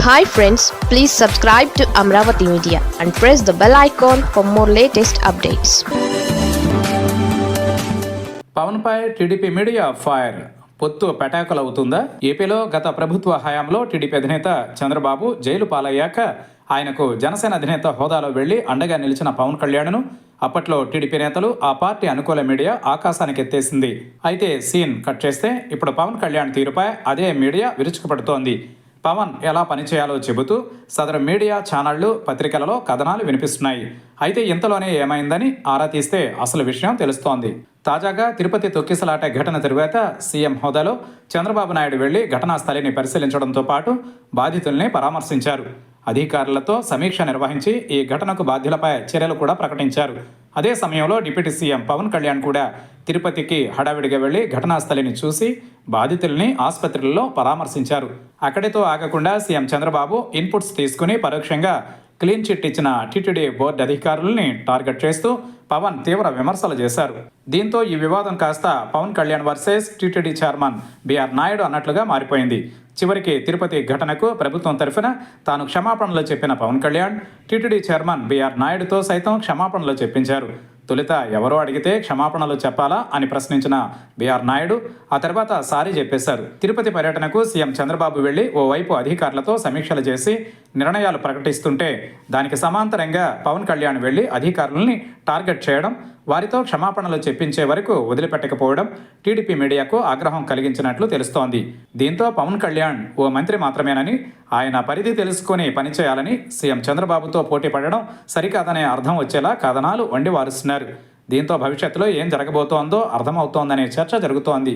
Hi friends, please subscribe to Amravati Media and press the bell icon for more latest updates. Pawan పై TDP media fire. పొత్తు పెటాకులవుతుందా? ఏపీలో గత ప్రభుత్వ హయాంలో టీడీపీ అధినేత చంద్రబాబు జైలు పాలయ్యాక ఆయనకు జనసేన అధినేత హోదాలో వెళ్లి అండగా నిలిచిన పవన్ కళ్యాణ్ను అప్పట్లో టీడీపీ నేతలు, ఆ పార్టీ అనుకూల మీడియా ఆకాశానికి ఎత్తేసింది. అయితే సీన్ కట్ చేస్తే ఇప్పుడు పవన్ కళ్యాణ్ తీరుపై అదే మీడియా విరుచుకుపడుతోంది. పవన్ ఎలా పనిచేయాలో చెబుతూ సదరు మీడియా ఛానళ్లు, పత్రికలలో కథనాలు వినిపిస్తున్నాయి. అయితే ఇంతలోనే ఏమైందని ఆరా తీస్తే అసలు విషయం తెలుస్తోంది. తాజాగా తిరుపతి తొక్కిసలాట ఘటన తరువాత సీఎం హోదాలో చంద్రబాబు నాయుడు వెళ్లి ఘటనా స్థలిని పరిశీలించడంతో పాటు బాధితుల్ని పరామర్శించారు. అధికారులతో సమీక్ష నిర్వహించి ఈ ఘటనకు బాధ్యులపై చర్యలు కూడా ప్రకటించారు. అదే సమయంలో డిప్యూటీ సీఎం పవన్ కళ్యాణ్ కూడా తిరుపతికి హడావిడిగా వెళ్లి ఘటనా స్థలిని చూసి బాధితుల్ని ఆసుపత్రుల్లో పరామర్శించారు. అక్కడితో ఆగకుండా సీఎం చంద్రబాబు ఇన్పుట్స్ తీసుకుని పరోక్షంగా క్లీన్ చిట్ ఇచ్చిన టీటీడీ బోర్డు అధికారుల్ని టార్గెట్ చేస్తూ పవన్ తీవ్ర విమర్శలు చేశారు. దీంతో ఈ వివాదం కాస్త Pawan Kalyan versus TTD chairman BR Naidu అన్నట్లుగా మారిపోయింది. చివరికి తిరుపతి ఘటనకు ప్రభుత్వం తరఫున తాను క్షమాపణలు చెప్పిన Pawan Kalyan TTD chairman BR నాయుడుతో సైతం క్షమాపణలు చెప్పించారు. తొలుత ఎవరో అడిగితే క్షమాపణలు చెప్పాలా అని ప్రశ్నించిన బిఆర్ నాయుడు ఆ తర్వాత సారీ చెప్పేశారు. తిరుపతి పర్యటనకు సీఎం చంద్రబాబు వెళ్లి ఓవైపు అధికారులతో సమీక్షలు చేసి నిర్ణయాలు ప్రకటిస్తుంటే దానికి సమాంతరంగా పవన్ కళ్యాణ్ వెళ్లి అధికారులని టార్గెట్ చేయడం, వారితో క్షమాపణలు చెప్పించే వరకు వదిలిపెట్టకపోవడం టీడీపీ మీడియాకు ఆగ్రహం కలిగించినట్లు తెలుస్తోంది. దీంతో పవన్ కళ్యాణ్ ఓ మంత్రి మాత్రమేనని, ఆయన పరిధి తెలుసుకుని పనిచేయాలని సీఎం చంద్రబాబుతో పోటీ పడడం సరికాదనే అర్థం వచ్చేలా కథనాలు వండి వారుస్తున్నారు. దీంతో భవిష్యత్తులో ఏం జరగబోతోందో అర్థమవుతోందనే చర్చ జరుగుతోంది.